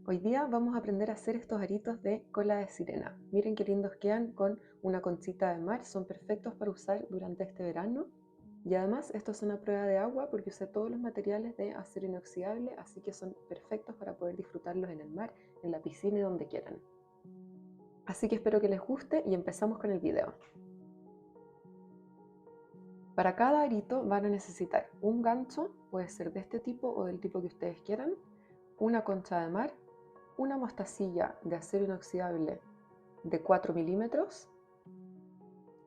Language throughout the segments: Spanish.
Hoy día vamos a aprender a hacer estos aritos de cola de sirena. Miren qué lindos quedan con una conchita de mar, son perfectos para usar durante este verano. Y además estos son a prueba de agua porque usé todos los materiales de acero inoxidable, así que son perfectos para poder disfrutarlos en el mar, en la piscina y donde quieran. Así que espero que les guste y empezamos con el video. Para cada arito van a necesitar un gancho, puede ser de este tipo o del tipo que ustedes quieran, una concha de mar, una mostacilla de acero inoxidable de 4 milímetros,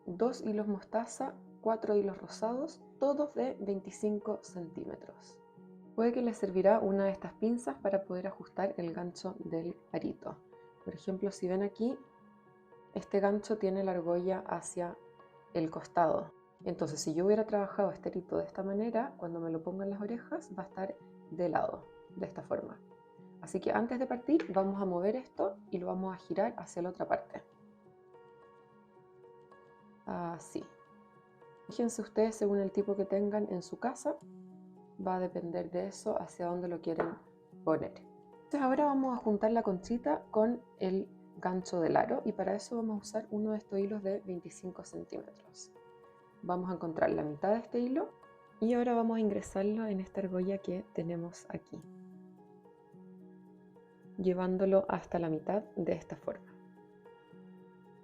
2 hilos mostaza, 4 hilos rosados, todos de 25 centímetros. Puede que les servirá una de estas pinzas para poder ajustar el gancho del arito. Por ejemplo, si ven aquí, este gancho tiene la argolla hacia el costado. Entonces, si yo hubiera trabajado este arito de esta manera, cuando me lo pongo en las orejas va a estar de lado, de esta forma. Así que antes de partir vamos a mover esto y lo vamos a girar hacia la otra parte. Así. Fíjense ustedes según el tipo que tengan en su casa, va a depender de eso hacia dónde lo quieren poner. Entonces ahora vamos a juntar la conchita con el gancho del aro y para eso vamos a usar uno de estos hilos de 25 centímetros. Vamos a encontrar la mitad de este hilo y ahora vamos a ingresarlo en esta argolla que tenemos aquí, llevándolo hasta la mitad de esta forma.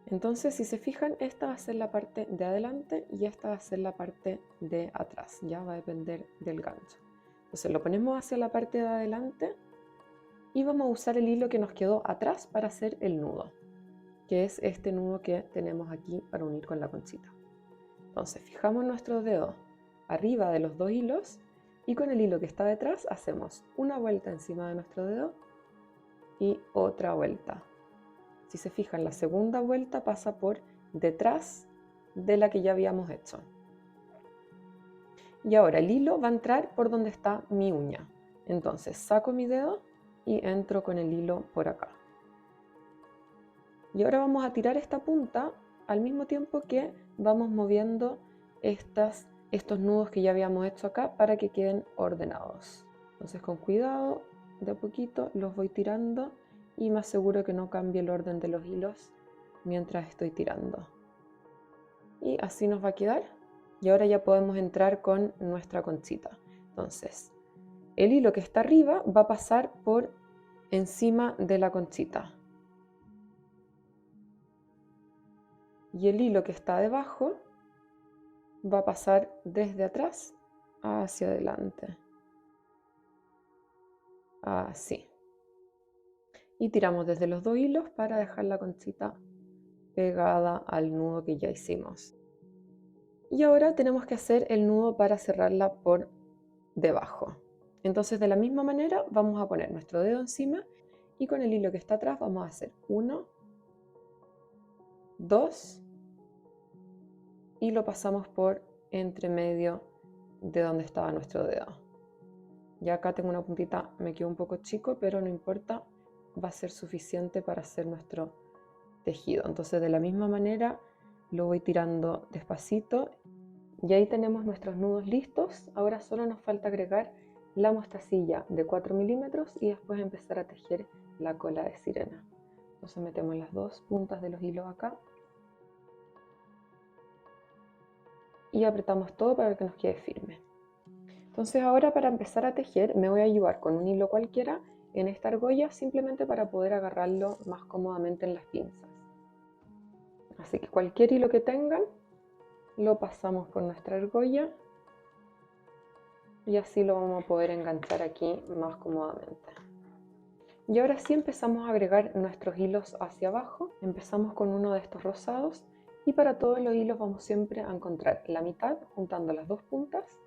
Entonces, si se fijan, esta va a ser la parte de adelante y esta va a ser la parte de atrás, ya va a depender del gancho. Entonces lo ponemos hacia la parte de adelante y vamos a usar el hilo que nos quedó atrás para hacer el nudo, que es este nudo que tenemos aquí para unir con la conchita. Entonces fijamos nuestro dedo arriba de los dos hilos y con el hilo que está detrás hacemos una vuelta encima de nuestro dedo y otra vuelta. Si se fijan, la segunda vuelta pasa por detrás de la que ya habíamos hecho. Y ahora el hilo va a entrar por donde está mi uña. Entonces saco mi dedo y entro con el hilo por acá. Y ahora vamos a tirar esta punta al mismo tiempo que vamos moviendo estos nudos que ya habíamos hecho acá para que queden ordenados. Entonces con cuidado, de a poquito los voy tirando y me aseguro que no cambie el orden de los hilos mientras estoy tirando. Y así nos va a quedar. Y ahora ya podemos entrar con nuestra conchita. Entonces, el hilo que está arriba va a pasar por encima de la conchita. Y el hilo que está debajo va a pasar desde atrás hacia adelante. Así. Y tiramos desde los dos hilos para dejar la conchita pegada al nudo que ya hicimos. Y ahora tenemos que hacer el nudo para cerrarla por debajo. Entonces de la misma manera vamos a poner nuestro dedo encima y con el hilo que está atrás vamos a hacer 1, 2 y lo pasamos por entre medio de donde estaba nuestro dedo. Ya acá tengo una puntita, me quedó un poco chico, pero no importa, va a ser suficiente para hacer nuestro tejido. Entonces de la misma manera lo voy tirando despacito y ahí tenemos nuestros nudos listos. Ahora solo nos falta agregar la mostacilla de 4 milímetros y después empezar a tejer la cola de sirena. Entonces metemos las dos puntas de los hilos acá y apretamos todo para que nos quede firme. Entonces ahora para empezar a tejer me voy a ayudar con un hilo cualquiera en esta argolla simplemente para poder agarrarlo más cómodamente en las pinzas. Así que cualquier hilo que tengan lo pasamos por nuestra argolla y así lo vamos a poder enganchar aquí más cómodamente. Y ahora sí empezamos a agregar nuestros hilos hacia abajo. Empezamos con uno de estos rosados y para todos los hilos vamos siempre a encontrar la mitad juntando las dos puntas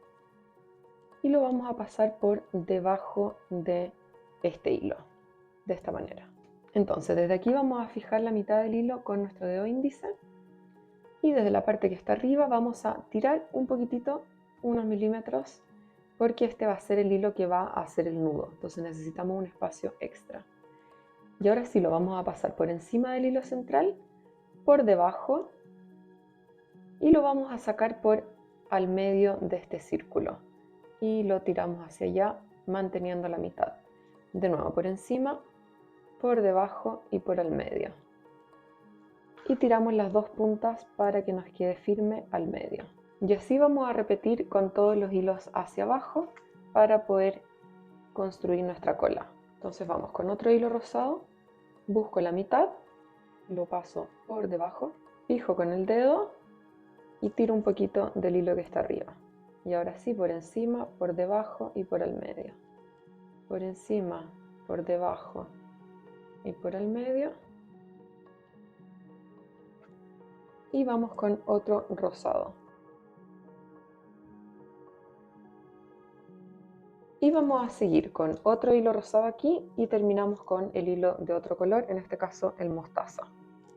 y lo vamos a pasar por debajo de este hilo, de esta manera. Entonces desde aquí vamos a fijar la mitad del hilo con nuestro dedo índice y desde la parte que está arriba vamos a tirar un poquitito, unos milímetros, porque este va a ser el hilo que va a hacer el nudo, entonces necesitamos un espacio extra. Y ahora sí lo vamos a pasar por encima del hilo central, por debajo, y lo vamos a sacar por al medio de este círculo y lo tiramos hacia allá manteniendo la mitad. De nuevo por encima por debajo y por el medio. Y tiramos las dos puntas para que nos quede firme al medio. Y así vamos a repetir con todos los hilos hacia abajo para poder construir nuestra cola. Entonces vamos con otro hilo rosado, busco la mitad, lo paso por debajo, fijo con el dedo y tiro un poquito del hilo que está arriba. Y ahora sí, por encima, por debajo y por el medio. Por encima, por debajo y por el medio. Y vamos con otro rosado. Y vamos a seguir con otro hilo rosado aquí y terminamos con el hilo de otro color, en este caso el mostaza.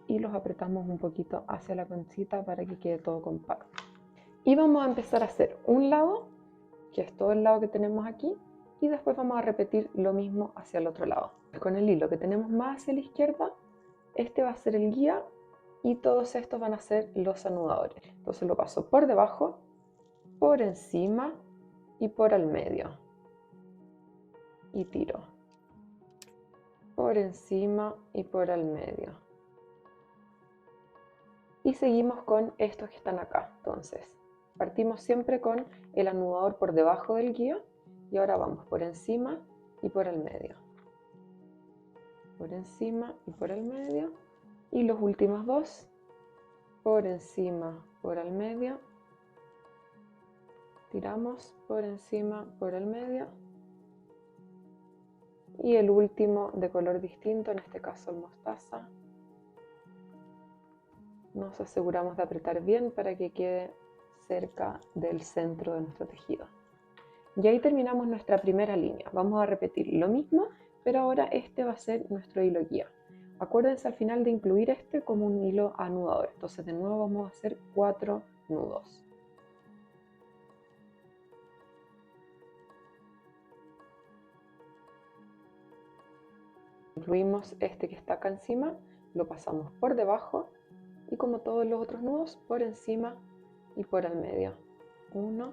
Y los apretamos un poquito hacia la conchita para que quede todo compacto. Y vamos a empezar a hacer un lado, que es todo el lado que tenemos aquí, y después vamos a repetir lo mismo hacia el otro lado. Con el hilo que tenemos más hacia la izquierda, este va a ser el guía y todos estos van a ser los anudadores. Entonces lo paso por debajo, por encima y por el medio. Y tiro. Por encima y por el medio. Y seguimos con estos que están acá. Entonces, partimos siempre con el anudador por debajo del guía y ahora vamos por encima y por el medio. Por encima y por el medio. Y los últimos dos, por encima, por el medio. Tiramos por encima, por el medio. Y el último de color distinto, en este caso el mostaza. Nos aseguramos de apretar bien para que quede cerca del centro de nuestro tejido. Y ahí terminamos nuestra primera línea. Vamos a repetir lo mismo, pero ahora este va a ser nuestro hilo guía. Acuérdense al final de incluir este como un hilo anudador. Entonces de nuevo vamos a hacer 4 nudos. Incluimos este que está acá encima, lo pasamos por debajo y como todos los otros nudos, por encima y por el medio. 1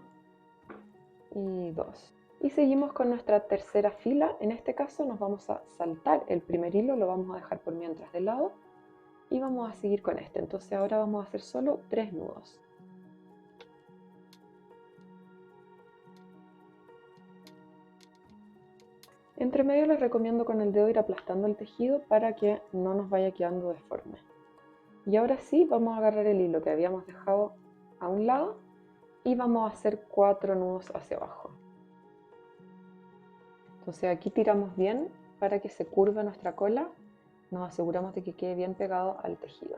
y 2. Y seguimos con nuestra tercera fila. En este caso nos vamos a saltar el primer hilo, lo vamos a dejar por mientras de lado y vamos a seguir con este. Entonces ahora vamos a hacer solo 3 nudos. Entre medio les recomiendo con el dedo ir aplastando el tejido para que no nos vaya quedando deforme. Y ahora sí vamos a agarrar el hilo que habíamos dejado a un lado y vamos a hacer 4 nudos hacia abajo. Entonces aquí tiramos bien para que se curve nuestra cola, nos aseguramos de que quede bien pegado al tejido.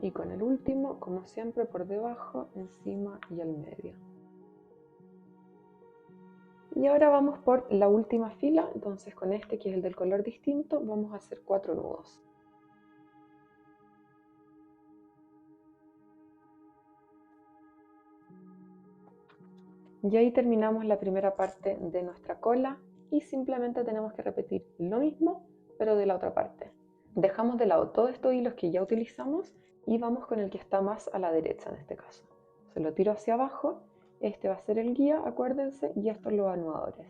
Y con el último, como siempre, por debajo, encima y al medio. Y ahora vamos por la última fila, entonces con este que es el del color distinto, vamos a hacer 4 nudos. Y ahí terminamos la primera parte de nuestra cola y simplemente tenemos que repetir lo mismo, pero de la otra parte. Dejamos de lado todos estos hilos que ya utilizamos y vamos con el que está más a la derecha en este caso. Se lo tiro hacia abajo, este va a ser el guía, acuérdense, y estos los anudadores.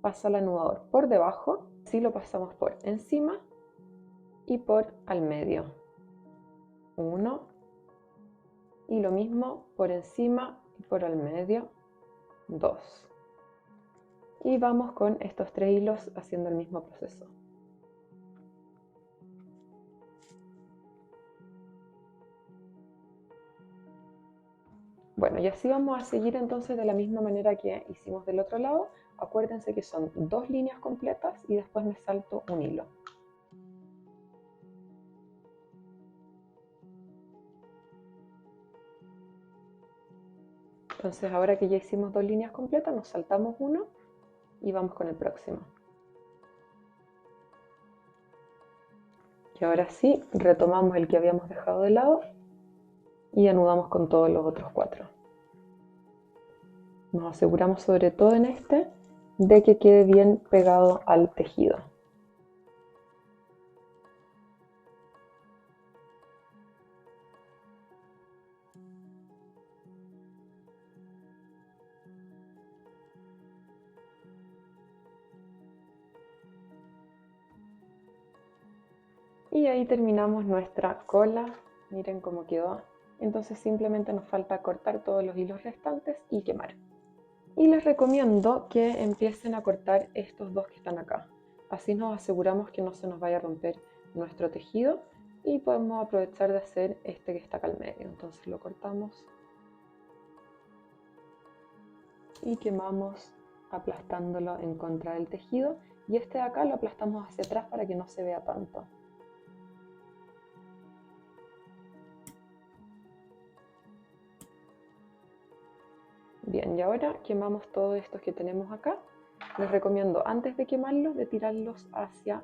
Pasa el anudador por debajo, así lo pasamos por encima y por al medio. 1 y lo mismo por encima y por al medio. 2. Y vamos con estos 3 hilos haciendo el mismo proceso. Bueno, y así vamos a seguir entonces de la misma manera que hicimos del otro lado. Acuérdense que son 2 líneas completas y después me salto un hilo. Entonces ahora que ya hicimos 2 líneas completas, nos saltamos uno y vamos con el próximo. Y ahora sí, retomamos el que habíamos dejado de lado y anudamos con todos los otros 4. Nos aseguramos sobre todo en este de que quede bien pegado al tejido. Y ahí terminamos nuestra cola. Miren cómo quedó. Entonces simplemente nos falta cortar todos los hilos restantes y quemar. Y les recomiendo que empiecen a cortar estos dos que están acá. Así nos aseguramos que no se nos vaya a romper nuestro tejido y podemos aprovechar de hacer este que está acá al medio. Entonces lo cortamos y quemamos aplastándolo en contra del tejido, y este de acá lo aplastamos hacia atrás para que no se vea tanto. Bien, y ahora quemamos todos estos que tenemos acá. Les recomiendo antes de quemarlos de tirarlos hacia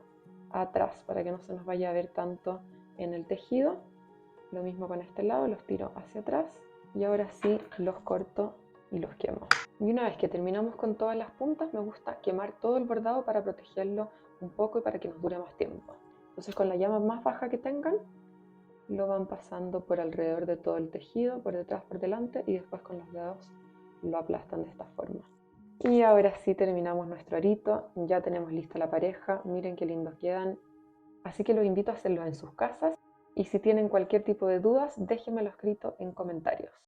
atrás para que no se nos vaya a ver tanto en el tejido. Lo mismo con este lado, los tiro hacia atrás y ahora sí los corto y los quemo. Y una vez que terminamos con todas las puntas, me gusta quemar todo el bordado para protegerlo un poco y para que nos dure más tiempo. Entonces con la llama más baja que tengan, lo van pasando por alrededor de todo el tejido, por detrás, por delante, y después con los dedos lo aplastan de esta forma. Y ahora sí terminamos nuestro arito, ya tenemos lista la pareja, miren qué lindos quedan. Así que los invito a hacerlo en sus casas y si tienen cualquier tipo de dudas, déjenmelo escrito en comentarios.